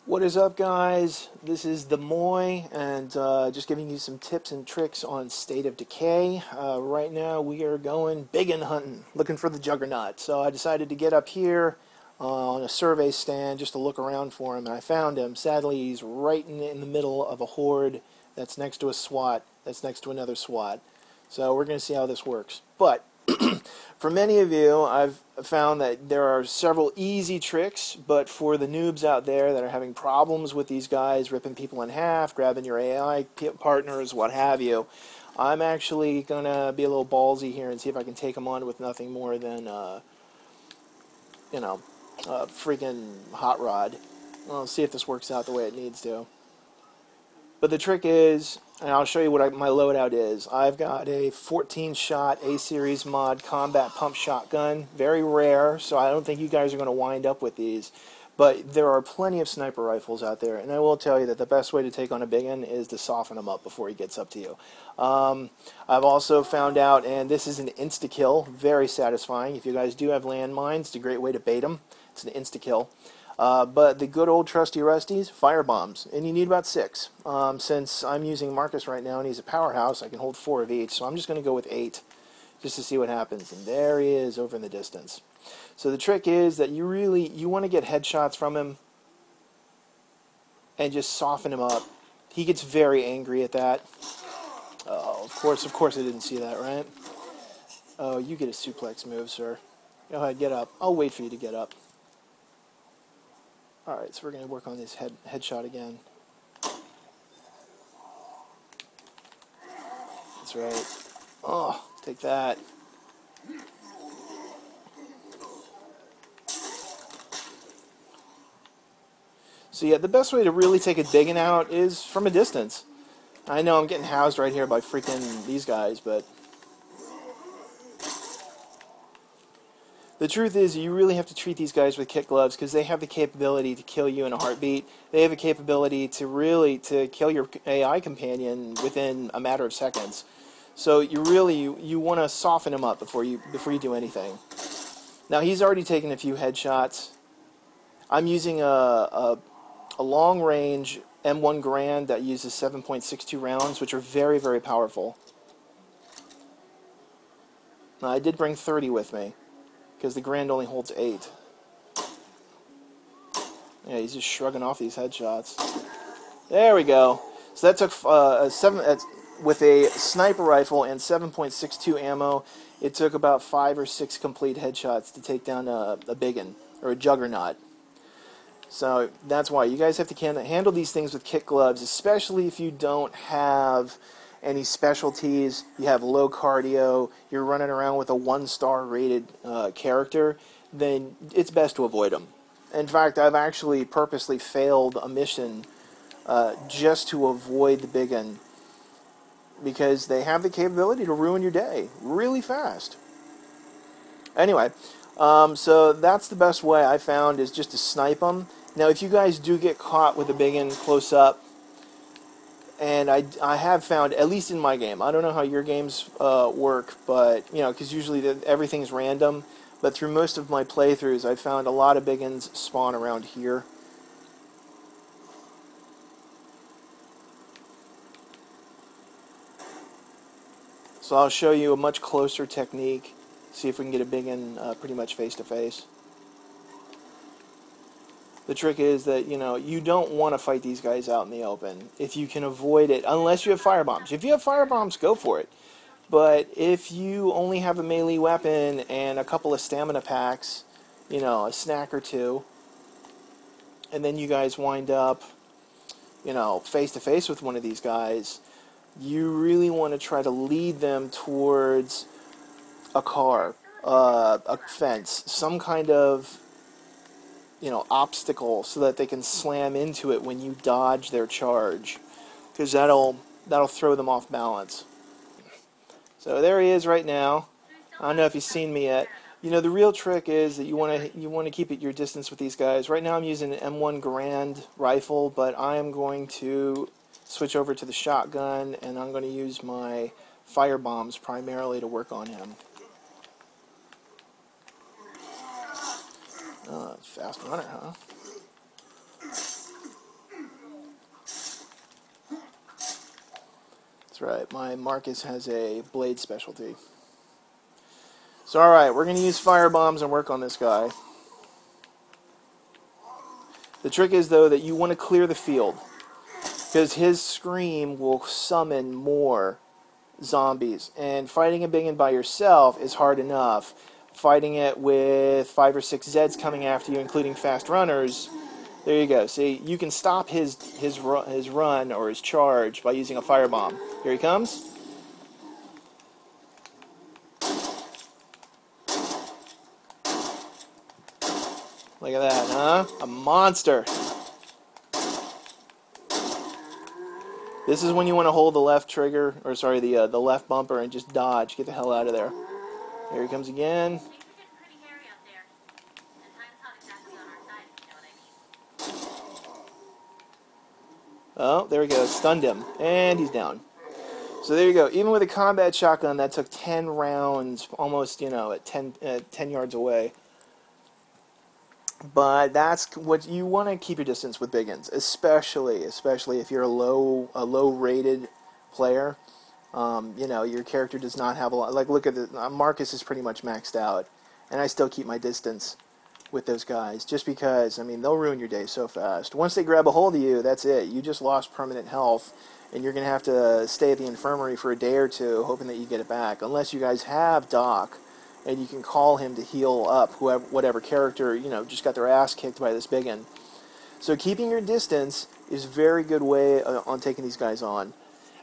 What is up, guys? This is the Moy, and just giving you some tips and tricks on State of Decay. Right now we are going biggin hunting, looking for the Juggernaut. So I decided to get up here on a survey stand just to look around for him, and I found him. Sadly, he's right in the middle of a horde that's next to a SWAT, that's next to another SWAT. So we're going to see how this works. But for many of you, I've found that there are several easy tricks, but for the noobs out there that are having problems with these guys ripping people in half, grabbing your AI partners, what have you, I'm actually going to be a little ballsy here and see if I can take them on with nothing more than, freaking hot rod. I'll see if this works out the way it needs to. But the trick is, and I'll show you what my loadout is. I've got a 14-shot A-Series mod combat pump shotgun. Very rare, so I don't think you guys are going to wind up with these. But there are plenty of sniper rifles out there, and I will tell you that the best way to take on a biggin is to soften him up before he gets up to you. I've also found out, and this is an insta-kill, very satisfying. If you guys do have landmines, it's a great way to bait them. It's an insta-kill. But the good old trusty rusties, fire bombs, and you need about 6. Since I'm using Marcus right now and he's a powerhouse, I can hold 4 of each, so I'm just going to go with 8 just to see what happens. And there he is over in the distance. So the trick is that you want to get headshots from him and just soften him up. He gets very angry at that. Oh, of course I didn't see that, right? Oh, you get a suplex move, sir. Go ahead, get up. I'll wait for you to get up. Alright, so we're going to work on this headshot again. That's right. Oh, take that. So yeah, the best way to really take a biggin out is from a distance. I know I'm getting housed right here by freaking these guys, but the truth is, you really have to treat these guys with kit gloves because they have the capability to kill you in a heartbeat. They have a capability to kill your AI companion within a matter of seconds. So you want to soften him up before you do anything. Now he's already taken a few headshots. I'm using a long range M1 Garand that uses 7.62 rounds, which are very, very powerful. Now, I did bring 30 with me, because the Grand only holds 8. Yeah, he's just shrugging off these headshots. There we go. So that took with a sniper rifle and 7.62 ammo, it took about 5 or 6 complete headshots to take down a biggin, or a Juggernaut. So that's why you guys have to handle these things with kit gloves, especially if you don't have any specialties, you have low cardio, you're running around with a 1-star rated character, then it's best to avoid them. In fact, I've actually purposely failed a mission just to avoid the biggin, because they have the capability to ruin your day really fast. Anyway, so that's the best way I found, is just to snipe them. Now, if you guys do get caught with a biggin close up, and I have found, at least in my game, I don't know how your games work, but, because usually everything's random, but through most of my playthroughs, I've found a lot of biggins spawn around here. So I'll show you a much closer technique, see if we can get a biggin pretty much face-to-face. The trick is that, you don't want to fight these guys out in the open if you can avoid it, unless you have firebombs. If you have firebombs, go for it. But if you only have a melee weapon and a couple of stamina packs, a snack or 2, and then you guys wind up, face-to-face with one of these guys, you really want to try to lead them towards a car, a fence, some kind of obstacle, so that they can slam into it when you dodge their charge, because that'll throw them off balance. So there he is right now. I don't know if he's seen me yet. The real trick is that you want to keep at your distance with these guys. Right now I'm using an M1 Garand rifle, but I am going to switch over to the shotgun, and I'm going to use my fire bombs primarily to work on him. Fast runner, huh? That's right, my Marcus has a blade specialty. So alright, we're going to use fire bombs and work on this guy. The trick is, though, that you want to clear the field, because his scream will summon more zombies, and fighting a big one by yourself is hard enough. Fighting it with 5 or 6 Zeds coming after you, including fast runners, there you go. See, you can stop his run or his charge by using a firebomb. Here he comes. Look at that, huh? A monster. This is when you want to hold the left trigger, or sorry, the left bumper, and just dodge. Get the hell out of there. Here he comes again. Oh, there we go. Stunned him. And he's down. So there you go. Even with a combat shotgun, that took 10 rounds, almost, you know, at 10 yards away. But that's what you want to keep your distance with big guns, especially if you're a low rated player. You know, your character does not have a lot. Like, look at the Marcus is pretty much maxed out, and I still keep my distance with those guys, just because, I mean, they'll ruin your day so fast. Once they grab a hold of you, that's it. You just lost permanent health, and you're going to have to stay at the infirmary for a day or two, hoping that you get it back, unless you guys have Doc, and you can call him to heal up whatever character, you know, just got their ass kicked by this biggin. So keeping your distance is a very good way on taking these guys on.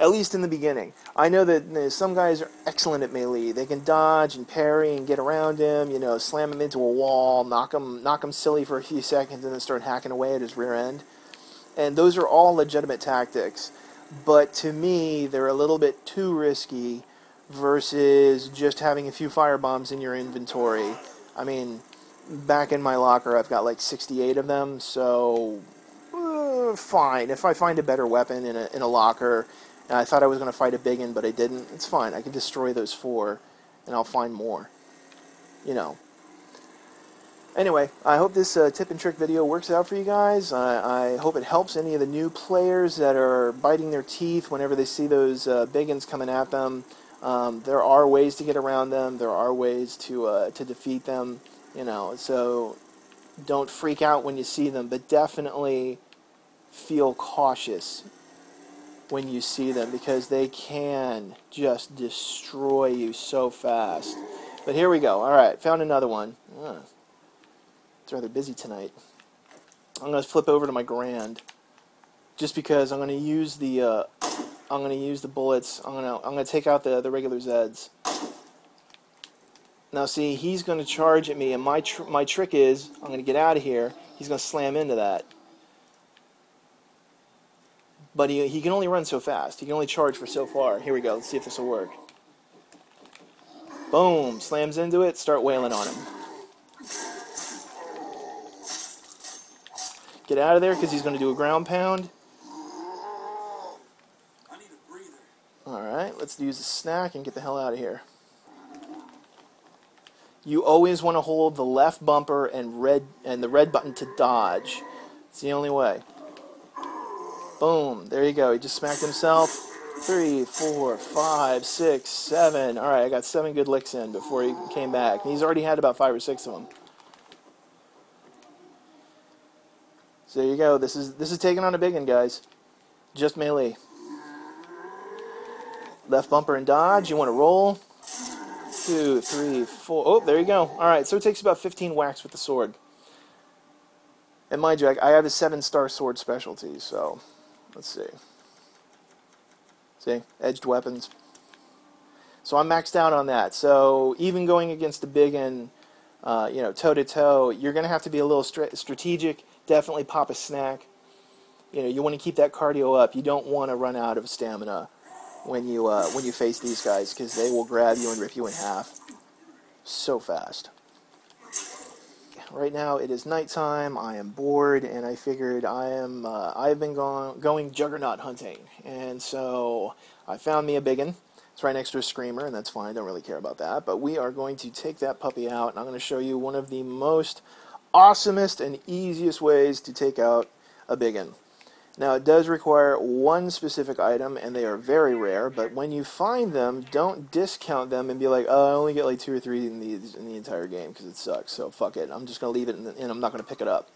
At least in the beginning. I know that some guys are excellent at melee. They can dodge and parry and get around him, you know, slam him into a wall, knock him silly for a few seconds, and then start hacking away at his rear end. And those are all legitimate tactics. But to me, they're a little bit too risky versus just having a few firebombs in your inventory. I mean, back in my locker, I've got like 68 of them, so fine. If I find a better weapon in a locker, and I thought I was going to fight a big one, but I didn't, it's fine. I can destroy those 4, and I'll find more. You know. Anyway, I hope this tip and trick video works out for you guys. I hope it helps any of the new players that are biting their teeth whenever they see those big ones coming at them. There are ways to get around them. There are ways to defeat them. You know, so don't freak out when you see them, but definitely feel cautious when you see them, because they can just destroy you so fast. But here we go. Alright, found another one. It's rather busy tonight. I'm going to flip over to my Grand, just because I'm going to use the bullets. I'm going to take out the regular Zeds. Now see, he's going to charge at me, and my trick is, I'm going to get out of here. He's going to slam into that. But he can only run so fast. He can only charge for so far. Here we go. Let's see if this will work. Boom. Slams into it. Start wailing on him. Get out of there, because he's going to do a ground pound. Alright, let's use a snack and get the hell out of here. You always want to hold the left bumper and the red button to dodge. It's the only way. Boom. There you go. He just smacked himself. 3, 4, 5, 6, 7. Alright, I got 7 good licks in before he came back. He's already had about 5 or 6 of them. So there you go. This is taking on a big one, guys. Just melee. Left bumper and dodge. You want to roll. 2, 3, 4. Oh, there you go. Alright, so it takes about 15 whacks with the sword. And mind you, I have a 7-star sword specialty, so let's see. See? Edged weapons. So I'm maxed out on that. So even going against a big one, you know, toe-to-toe, you're going to have to be a little strategic. Definitely pop a snack. You know, you want to keep that cardio up. You don't want to run out of stamina when you face these guys, because they will grab you and rip you in half so fast. Right now it is nighttime. I am bored, and I figured I've been going Juggernaut hunting, and so I found me a biggin. It's right next to a screamer, and that's fine. I don't really care about that. But we are going to take that puppy out, and I'm going to show you one of the most awesomest and easiest ways to take out a biggin. Now, it does require one specific item, and they are very rare, but when you find them, don't discount them and be like, oh, I only get like 2 or 3 in the entire game because it sucks, so fuck it. I'm just going to leave it, and I'm not going to pick it up.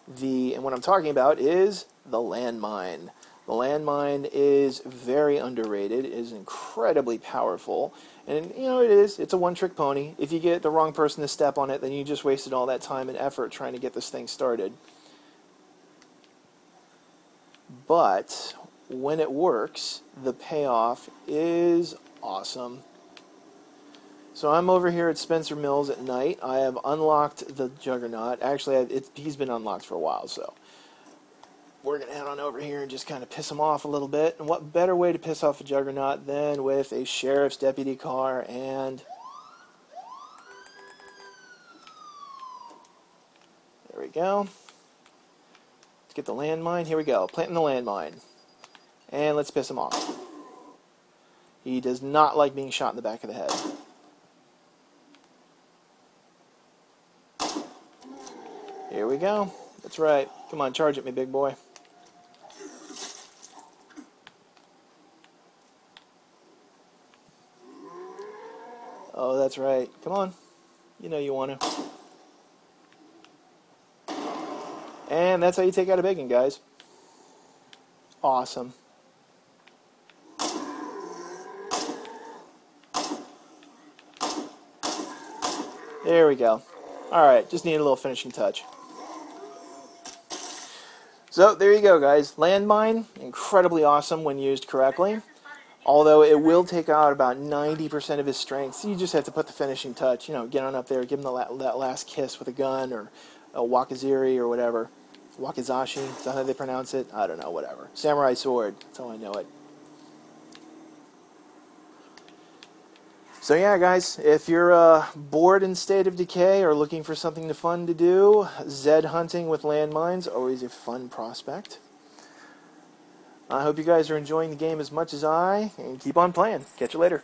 And what I'm talking about is the landmine. The landmine is very underrated. It is incredibly powerful, and you know it is. It's a one-trick pony. If you get the wrong person to step on it, then you just wasted all that time and effort trying to get this thing started. But when it works, the payoff is awesome. So I'm over here at Spencer Mills at night. I have unlocked the Juggernaut. Actually, he's been unlocked for a while, so we're going to head on over here and just kind of piss him off a little bit. And what better way to piss off a Juggernaut than with a sheriff's deputy car and... There we go. Let's get the landmine. Here we go. Planting the landmine. And let's piss him off. He does not like being shot in the back of the head. Here we go. That's right. Come on, charge at me, big boy. Oh, that's right. Come on. You know you want to. And that's how you take out a big one, guys. Awesome. There we go. Alright, just need a little finishing touch. So, there you go, guys. Landmine, incredibly awesome when used correctly. Although it will take out about 90% of his strength. So you just have to put the finishing touch. You know, get on up there, give him that last kiss with a gun, or a wakaziri, or whatever. Wakizashi, is that how they pronounce it? I don't know, whatever. Samurai sword, that's how I know it. So yeah, guys, if you're bored in State of Decay or looking for something fun to do, Zed hunting with landmines, always a fun prospect. I hope you guys are enjoying the game as much as I, and keep on playing. Catch you later.